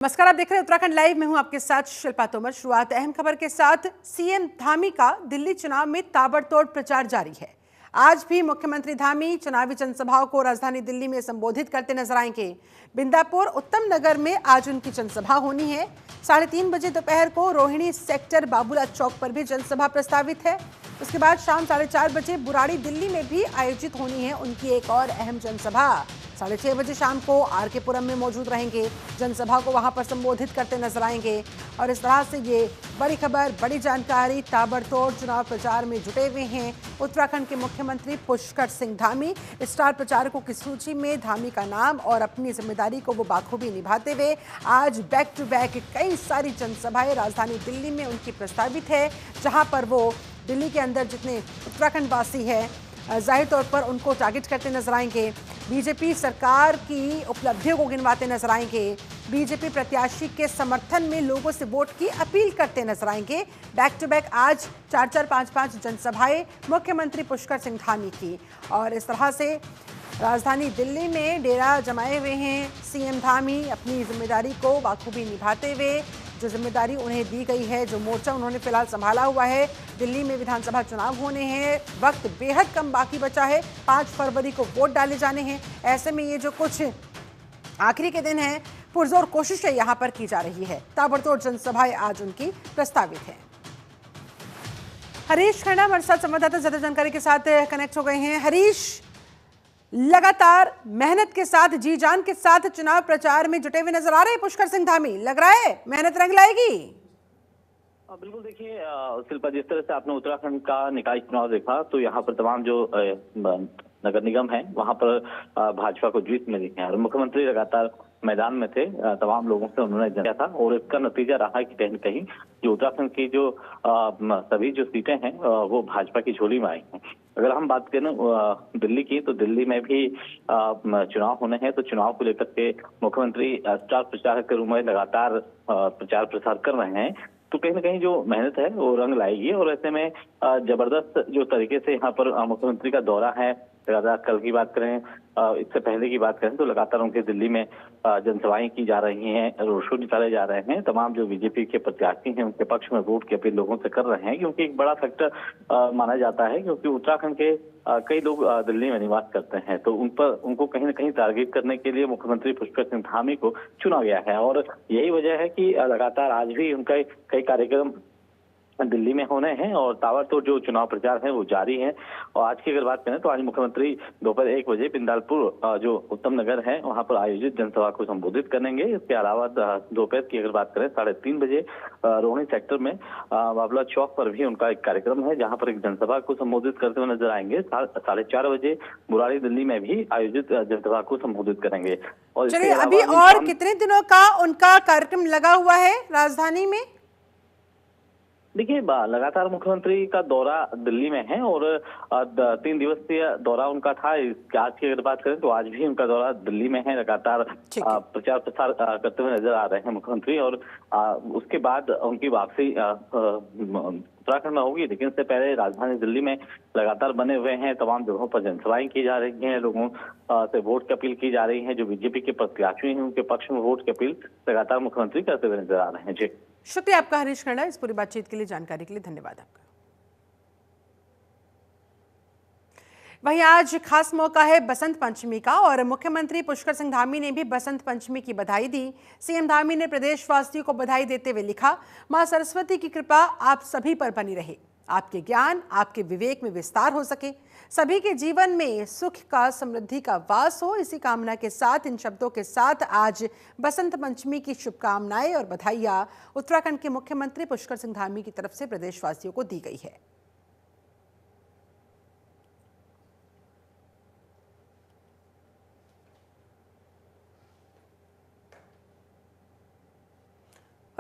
नमस्कार, आप देख रहे हैं उत्तराखंड लाइव। मैं हूं आपके साथ शिल्पा तोमर। शुरुआत अहम खबर के साथ। सीएम धामी का दिल्ली चुनाव में ताबड़तोड़ प्रचार जारी है। आज भी मुख्यमंत्री धामी चुनावी जनसभाओं को राजधानी दिल्ली में संबोधित करते नजर आएंगे। बिंदापुर उत्तम नगर में आज उनकी जनसभा होनी है। 3:30 बजे दोपहर को रोहिणी सेक्टर बाबूला चौक पर भी जनसभा प्रस्तावित है। उसके बाद शाम 4:30 बजे बुराड़ी दिल्ली में भी आयोजित होनी है उनकी एक और अहम जनसभा। 6:30 बजे शाम को आरके पुरम में मौजूद रहेंगे, जनसभा को वहां पर संबोधित करते नजर आएंगे। और इस तरह से ये बड़ी खबर, बड़ी जानकारी। ताबड़तोड़ चुनाव प्रचार में जुटे हुए हैं उत्तराखंड के मुख्यमंत्री पुष्कर सिंह धामी। स्टार प्रचारकों की सूची में धामी का नाम और अपनी जिम्मेदारी को वो बाखूबी निभाते हुए आज बैक टू बैक कई सारी जनसभाएं राजधानी दिल्ली में उनकी प्रस्तावित है, जहां पर वो दिल्ली के अंदर जितने उत्तराखंड वासी हैं जाहिर तौर पर उनको टारगेट करते नजर आएंगे। बीजेपी सरकार की उपलब्धियों को गिनवाते नजर आएंगे। बीजेपी प्रत्याशी के समर्थन में लोगों से वोट की अपील करते नजर आएंगे। बैक टू बैक आज 4-4, 5-5 जनसभाएं मुख्यमंत्री पुष्कर सिंह धामी की। और इस तरह से राजधानी दिल्ली में डेरा जमाए हुए हैं सीएम धामी, अपनी जिम्मेदारी को बाखूबी निभाते हुए। जो जिम्मेदारी उन्हें दी गई है, जो मोर्चा उन्होंने फिलहाल संभाला हुआ है, दिल्ली में विधानसभा चुनाव होने हैं, वक्त बेहद कम बाकी बचा है, 5 फरवरी को वोट डाले जाने हैं। ऐसे में ये जो कुछ आखिरी के दिन हैं, पुरजोर कोशिशें यहां पर की जा रही है। ताबड़तोड़ जनसभाएं आज उनकी प्रस्तावित है। हरीश खन्ना हमारे साथ संवाददाता ज्यादा जानकारी के साथ कनेक्ट हो गए हैं। हरीश, लगातार मेहनत के साथ, जी जान के साथ चुनाव प्रचार में जुटे हुए नजर आ रहे हैं पुष्कर सिंह धामी। लग रहा है मेहनत रंग लाएगी। बिल्कुल, देखिए शिल्पा, जिस तरह से आपने उत्तराखंड का निकाय चुनाव देखा तो यहाँ पर तमाम जो नगर निगम है वहां पर भाजपा को जीत मिली है और मुख्यमंत्री लगातार मैदान में थे। तमाम लोगों से उन्होंने किया था और इसका नतीजा रहा कि कहीं न कहीं जो उत्तराखंड की जो सभी जो सीटें हैं वो भाजपा की झोली में आई हैं। अगर हम बात करें दिल्ली की, तो दिल्ली में भी चुनाव होने हैं, तो चुनाव को लेकर के मुख्यमंत्री स्टार प्रचारक के रूप में लगातार प्रचार प्रसार कर रहे हैं। तो कहीं ना कहीं जो मेहनत है वो रंग लाएगी और ऐसे में जबरदस्त जो तरीके से यहाँ पर मुख्यमंत्री का दौरा है। लगातार कल की बात करें, इससे पहले की बात करें तो लगातार उनके दिल्ली में जनसभाएं की जा रही हैं, रोड शो निकाले जा रहे हैं। तमाम जो बीजेपी के प्रत्याशी हैं उनके पक्ष में वोट की अपील लोगों से कर रहे हैं, क्योंकि एक बड़ा फैक्टर माना जाता है, क्योंकि उत्तराखंड के कई लोग दिल्ली में निवास करते हैं, तो उनको कहीं ना कहीं टारगेट करने के लिए मुख्यमंत्री पुष्कर सिंह धामी को चुना गया है। और यही वजह है कि लगातार आज भी उनका कई कार्यक्रम दिल्ली में होने हैं और ताबड़तोड़ जो चुनाव प्रचार है वो जारी है। और आज की अगर बात करें तो आज मुख्यमंत्री दोपहर 1 बजे बिंदालपुर जो उत्तम नगर है वहां पर आयोजित जनसभा को संबोधित करेंगे। इसके अलावा दोपहर की अगर बात करें 3:30 बजे रोहिणी सेक्टर में बाबूला चौक पर भी उनका एक कार्यक्रम है, जहां पर एक जनसभा को संबोधित करते हुए नजर आएंगे। 4:30 बजे बुराड़ी दिल्ली में भी आयोजित जनसभा को संबोधित करेंगे। और चलिए, अभी और कितने दिनों का उनका कार्यक्रम लगा हुआ है राजधानी में? देखिए, लगातार मुख्यमंत्री का दौरा दिल्ली में है और 3 दिवसीय दौरा उनका था। आज की अगर बात करें तो आज भी उनका दौरा दिल्ली में है। लगातार प्रचार प्रसार करते हुए नजर आ रहे हैं मुख्यमंत्री और उसके बाद उनकी वापसी उत्तराखंड में होगी। लेकिन इससे पहले राजधानी दिल्ली में लगातार बने हुए हैं, तमाम जगहों पर जनसभाएं की जा रही हैं, लोगों से वोट की अपील की जा रही है। जो बीजेपी के प्रत्याशी हैं उनके पक्ष में वोट की अपील लगातार मुख्यमंत्री करते हुए नजर आ रहे हैं। जी, शुक्रिया आपका हरीश खन्ना, इस पूरी बातचीत के लिए, जानकारी के लिए धन्यवाद आपका। वहीं आज खास मौका है बसंत पंचमी का और मुख्यमंत्री पुष्कर सिंह धामी ने भी बसंत पंचमी की बधाई दी। सीएम धामी ने प्रदेशवासियों को बधाई देते हुए लिखा, मां सरस्वती की कृपा आप सभी पर बनी रहे, आपके ज्ञान, आपके विवेक में विस्तार हो सके, सभी के जीवन में सुख का, समृद्धि का वास हो। इसी कामना के साथ, इन शब्दों के साथ आज बसंत पंचमी की शुभकामनाएं और बधाइयां उत्तराखंड के मुख्यमंत्री पुष्कर सिंह धामी की तरफ से प्रदेशवासियों को दी गई है।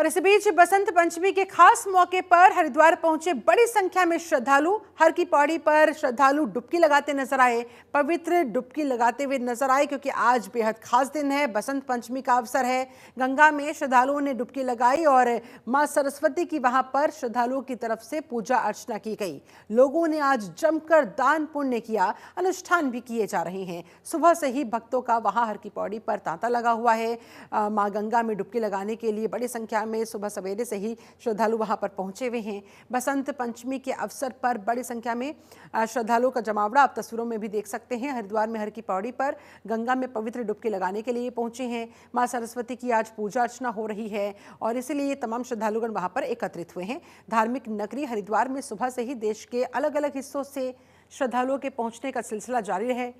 और इस बीच बसंत पंचमी के खास मौके पर हरिद्वार पहुंचे बड़ी संख्या में श्रद्धालु। हर की पौड़ी पर श्रद्धालु डुबकी लगाते नजर आए, पवित्र डुबकी लगाते हुए नजर आए, क्योंकि आज बेहद खास दिन है, बसंत पंचमी का अवसर है। गंगा में श्रद्धालुओं ने डुबकी लगाई और मां सरस्वती की वहां पर श्रद्धालुओं की तरफ से पूजा अर्चना की गई। लोगों ने आज जमकर दान पुण्य किया, अनुष्ठान भी किए जा रहे हैं। सुबह से ही भक्तों का वहां हर की पौड़ी पर तांता लगा हुआ है। मां गंगा में डुबकी लगाने के लिए बड़ी संख्या में सुबह सवेरे से ही श्रद्धालु वहां पर पहुंचे हुए हैं। बसंत पंचमी के अवसर पर बड़ी संख्या में श्रद्धालुओं का जमावड़ा आप तस्वीरों में भी देख सकते हैं। हरिद्वार में हर की पौड़ी पर गंगा में पवित्र डुबकी लगाने के लिए पहुंचे हैं। मां सरस्वती की आज पूजा अर्चना हो रही है और इसलिए तमाम श्रद्धालुगण वहां पर एकत्रित हुए हैं। धार्मिक नगरी हरिद्वार में सुबह से ही देश के अलग अलग हिस्सों से श्रद्धालुओं के पहुंचने का सिलसिला जारी है।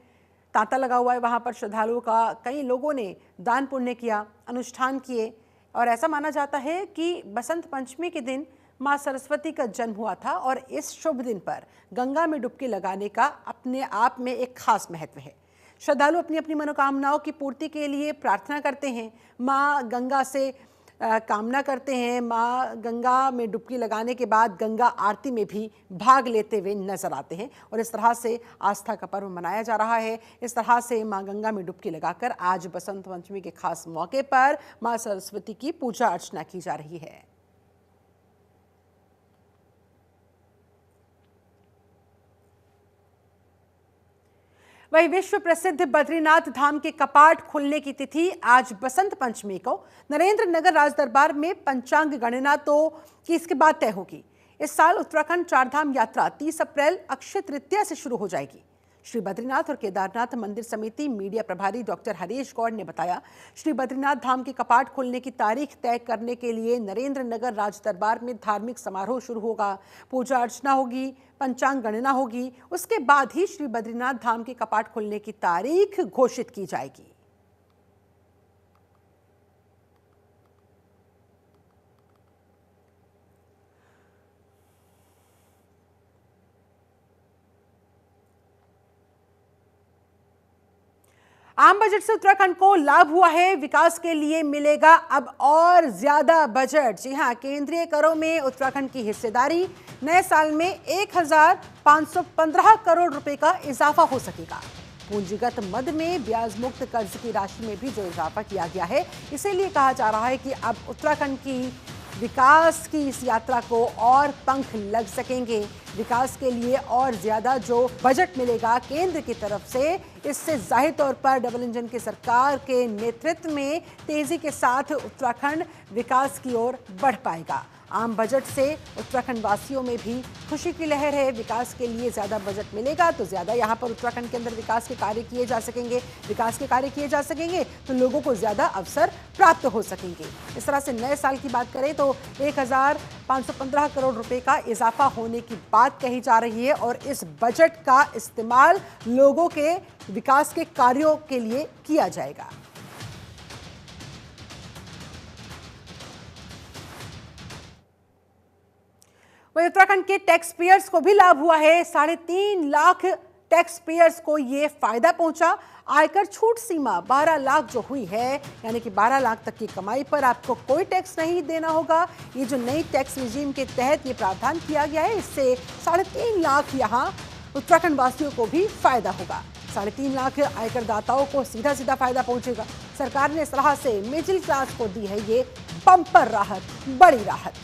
तांता लगा हुआ है वहां पर श्रद्धालुओं का। कई लोगों ने दान पुण्य किया, अनुष्ठान किए और ऐसा माना जाता है कि बसंत पंचमी के दिन मां सरस्वती का जन्म हुआ था और इस शुभ दिन पर गंगा में डुबकी लगाने का अपने आप में एक खास महत्व है। श्रद्धालु अपनी अपनी मनोकामनाओं की पूर्ति के लिए प्रार्थना करते हैं, मां गंगा से कामना करते हैं। मां गंगा में डुबकी लगाने के बाद गंगा आरती में भी भाग लेते हुए नजर आते हैं और इस तरह से आस्था का पर्व मनाया जा रहा है। इस तरह से मां गंगा में डुबकी लगाकर आज बसंत पंचमी के खास मौके पर मां सरस्वती की पूजा अर्चना की जा रही है। वही विश्व प्रसिद्ध बद्रीनाथ धाम के कपाट खुलने की तिथि आज बसंत पंचमी को नरेंद्र नगर राजदरबार में पंचांग गणना की इसके बाद तय होगी। इस साल उत्तराखंड चारधाम यात्रा 30 अप्रैल अक्षय तृतीया से शुरू हो जाएगी। श्री बद्रीनाथ और केदारनाथ मंदिर समिति मीडिया प्रभारी डॉक्टर हरीश गौड़ ने बताया, श्री बद्रीनाथ धाम के कपाट खोलने की तारीख तय करने के लिए नरेंद्र नगर राजदरबार में धार्मिक समारोह शुरू होगा। पूजा अर्चना होगी, पंचांग गणना होगी, उसके बाद ही श्री बद्रीनाथ धाम के कपाट खोलने की तारीख घोषित की जाएगी। आम बजट से उत्तराखंड को लाभ हुआ है, विकास के लिए मिलेगा अब और ज्यादा बजट। जी हां, केंद्रीय करों में उत्तराखंड की हिस्सेदारी, नए साल में 1515 करोड़ रुपए का इजाफा हो सकेगा। पूंजीगत मद में ब्याज मुक्त कर्ज की राशि में भी जो इजाफा किया गया है, इसीलिए कहा जा रहा है कि अब उत्तराखंड की विकास की इस यात्रा को और पंख लग सकेंगे। विकास के लिए और ज्यादा जो बजट मिलेगा केंद्र की तरफ से, इससे जाहिर तौर पर डबल इंजन की सरकार के नेतृत्व में तेजी के साथ उत्तराखंड विकास की ओर बढ़ पाएगा। आम बजट से उत्तराखंड वासियों में भी खुशी की लहर है। विकास के लिए ज्यादा बजट मिलेगा तो ज्यादा यहाँ पर उत्तराखंड के अंदर विकास के कार्य किए जा सकेंगे। विकास के कार्य किए जा सकेंगे तो लोगों को ज्यादा अवसर प्राप्त हो सकेंगे। इस तरह से नए साल की बात करें तो 1515 करोड़ रुपए का इजाफा होने की बात कही जा रही है और इस बजट का इस्तेमाल लोगों के विकास के कार्यों के लिए किया जाएगा। वहीं उत्तराखंड के टैक्स पेयर्स को भी लाभ हुआ है। 3.5 लाख टैक्स पेयर्स को ये फायदा पहुंचा। आयकर छूट सीमा 12 लाख जो हुई है, यानी कि 12 लाख तक की कमाई पर आपको कोई टैक्स नहीं देना होगा। ये जो नई टैक्स रिजीम के तहत ये प्रावधान किया गया है, इससे 3.5 लाख यहाँ उत्तराखंड वासियों को भी फायदा होगा। 3.5 लाख आयकर दाताओं को सीधा सीधा फायदा पहुंचेगा। सरकार ने इस तरह से मिडिल क्लास को दी है ये बम्पर राहत, बड़ी राहत।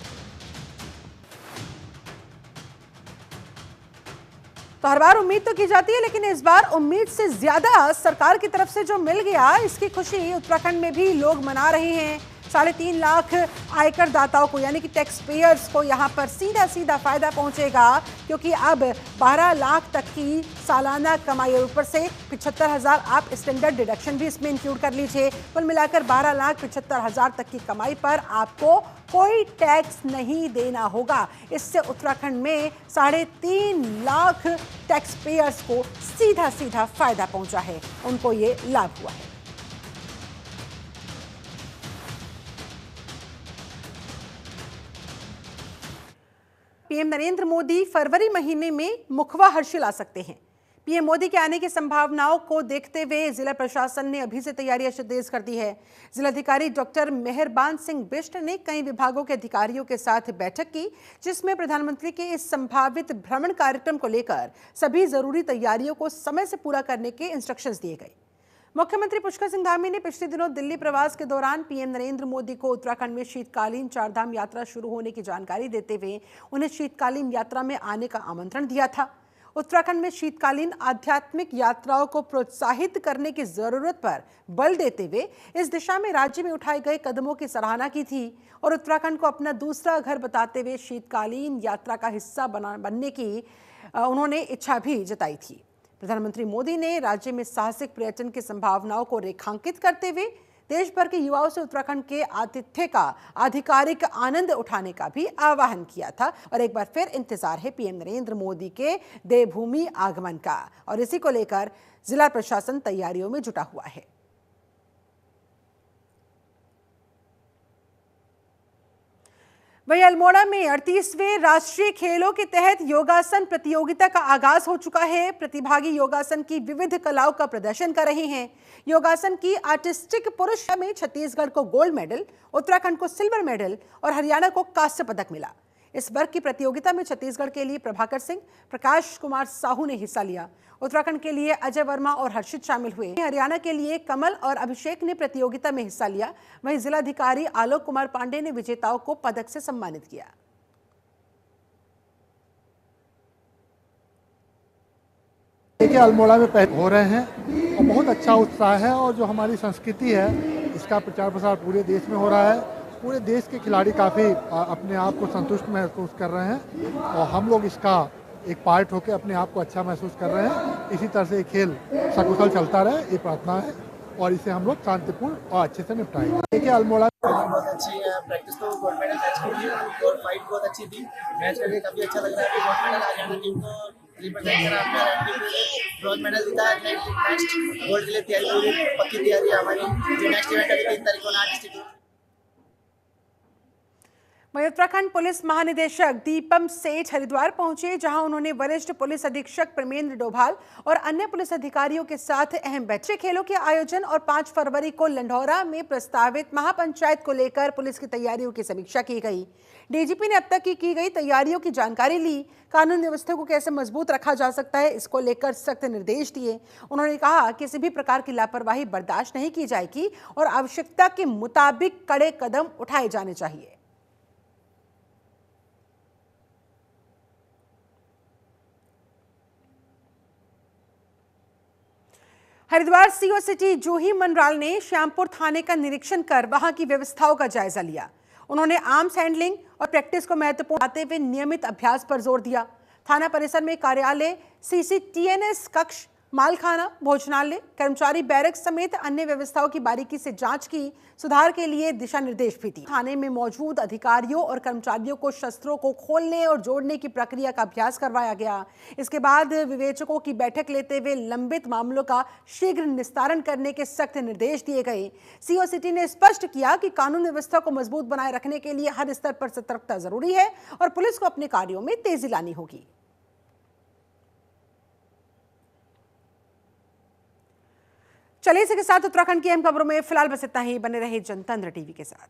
तो हर बार उम्मीद तो की जाती है, लेकिन इस बार उम्मीद से ज्यादा सरकार की तरफ से जो मिल गया, इसकी खुशी उत्तराखंड में भी लोग मना रहे हैं। 3.5 लाख आयकर दाताओं को, यानी कि टैक्स पेयर्स को यहाँ पर सीधा सीधा फायदा पहुंचेगा, क्योंकि अब 12 लाख तक की सालाना कमाई और ऊपर से 75,000 आप स्टैंडर्ड डिडक्शन भी इसमें इंक्लूड कर लीजिए। कुल मिलाकर 12,75,000 तक की कमाई पर आपको कोई टैक्स नहीं देना होगा। इससे उत्तराखंड में 3.5 लाख टैक्स पेयर्स को सीधा सीधा फायदा पहुंचा है, उनको ये लाभ हुआ है। पीएम नरेंद्र मोदी फरवरी महीने में मुखवा हर्षिल आ सकते हैं। पीएम मोदी के आने की संभावनाओं को देखते हुए जिला प्रशासन ने अभी से तैयारियां तेज कर दी है। जिलाधिकारी डॉक्टर मेहरबान सिंह बिष्ट ने कई विभागों के अधिकारियों के साथ बैठक की, जिसमें प्रधानमंत्री के इस संभावित भ्रमण कार्यक्रम को लेकर सभी जरूरी तैयारियों को समय से पूरा करने के इंस्ट्रक्शंस दिए गए। मुख्यमंत्री पुष्कर सिंह धामी ने पिछले दिनों दिल्ली प्रवास के दौरान पीएम नरेंद्र मोदी को उत्तराखंड में शीतकालीन चारधाम यात्रा शुरू होने की जानकारी देते हुए उन्हें शीतकालीन यात्रा में आने का आमंत्रण दिया था। उत्तराखंड में शीतकालीन आध्यात्मिक यात्राओं को प्रोत्साहित करने की जरूरत पर बल देते हुए इस दिशा में राज्य में उठाए गए कदमों की सराहना की थी और उत्तराखंड को अपना दूसरा घर बताते हुए शीतकालीन यात्रा का हिस्सा बनने की उन्होंने इच्छा भी जताई थी। प्रधानमंत्री मोदी ने राज्य में साहसिक पर्यटन की संभावनाओं को रेखांकित करते हुए देश भर के युवाओं से उत्तराखंड के आतिथ्य का आधिकारिक आनंद उठाने का भी आह्वान किया था। और एक बार फिर इंतजार है पीएम नरेंद्र मोदी के देवभूमि आगमन का और इसी को लेकर जिला प्रशासन तैयारियों में जुटा हुआ है। वहीं अल्मोड़ा में 38वें राष्ट्रीय खेलों के तहत योगासन प्रतियोगिता का आगाज हो चुका है। प्रतिभागी योगासन की विविध कलाओं का प्रदर्शन कर रहे हैं। योगासन की आर्टिस्टिक पुरुष में छत्तीसगढ़ को गोल्ड मेडल, उत्तराखंड को सिल्वर मेडल और हरियाणा को कांस्य पदक मिला। इस वर्ग की प्रतियोगिता में छत्तीसगढ़ के लिए प्रभाकर सिंह, प्रकाश कुमार साहू ने हिस्सा लिया। उत्तराखंड के लिए अजय वर्मा और हर्षित शामिल हुए। हरियाणा के लिए कमल और अभिषेक ने प्रतियोगिता में हिस्सा लिया। वहीं जिलाधिकारी आलोक कुमार पांडे ने विजेताओं को पदक से सम्मानित किया। देखिए, अल्मोड़ा में हो रहे हैं और बहुत अच्छा उत्साह है और जो हमारी संस्कृति है इसका प्रचार प्रसार पूरे देश में हो रहा है। पूरे देश के खिलाड़ी काफ़ी अपने आप को संतुष्ट महसूस कर रहे हैं और हम लोग इसका एक पार्ट होकर अपने आप को अच्छा महसूस कर रहे हैं। इसी तरह से ये खेल सकुशल चलता रहे, ये प्रार्थना है और इसे हम लोग शांतिपूर्ण और अच्छे से निपटाएंगे। देखिए, अल्मोड़ा बहुत अच्छी है। प्रैक्टिस तो गोल्ड मेडल मैच की थी और फाइट बहुत अच्छी थी। मैच करके काफी अच्छा लग रहा है कि गोल्ड मेडल आ गया। टीम को रिप्रेजेंट करा, ब्रॉन्ज मेडल जीता। नेक्स्ट गोल्ड के लिए तैयारी पूरी पक्की तैयारी है हमारी। जो नेक्स्ट इवेंट अभी 3 तारीख को आर्टिस्टिक। वहीं उत्तराखंड पुलिस महानिदेशक दीपम सेठ हरिद्वार पहुंचे, जहां उन्होंने वरिष्ठ पुलिस अधीक्षक परमेंद्र डोभाल और अन्य पुलिस अधिकारियों के साथ अहम बैठक। खेलों के आयोजन और 5 फरवरी को लंढौरा में प्रस्तावित महापंचायत को लेकर पुलिस की तैयारियों की समीक्षा की गई। डीजीपी ने अब तक की गई तैयारियों की जानकारी ली। कानून व्यवस्था को कैसे मजबूत रखा जा सकता है, इसको लेकर सख्त निर्देश दिए। उन्होंने कहा कि किसी भी प्रकार की लापरवाही बर्दाश्त नहीं की जाएगी और आवश्यकता के मुताबिक कड़े कदम उठाए जाने चाहिए। हरिद्वार सीओ सिटी जूही मनराल ने श्यामपुर थाने का निरीक्षण कर वहां की व्यवस्थाओं का जायजा लिया। उन्होंने आर्म्स हैंडलिंग और प्रैक्टिस को महत्वपूर्ण बताते हुए नियमित अभ्यास पर जोर दिया। थाना परिसर में कार्यालय, सीसीटीएनएस कक्ष, मालखाना, भोजनालय, कर्मचारी बैरक समेत अन्य व्यवस्थाओं की बारीकी से जांच की। सुधार के लिए दिशा निर्देश भी दिए। थाने में मौजूद अधिकारियों और कर्मचारियों को शस्त्रों को खोलने और जोड़ने की प्रक्रिया का अभ्यास करवाया गया। इसके बाद विवेचकों की बैठक लेते हुए लंबित मामलों का शीघ्र निस्तारण करने के सख्त निर्देश दिए गए। सीओ सिटी ने स्पष्ट किया कि कानून व्यवस्था को मजबूत बनाए रखने के लिए हर स्तर पर सतर्कता जरूरी है और पुलिस को अपने कार्यों में तेजी लानी होगी। चलिए, इसी के साथ उत्तराखंड की अहम खबरों में फिलहाल बस इतना ही। बने रहे जनतंत्र टीवी के साथ।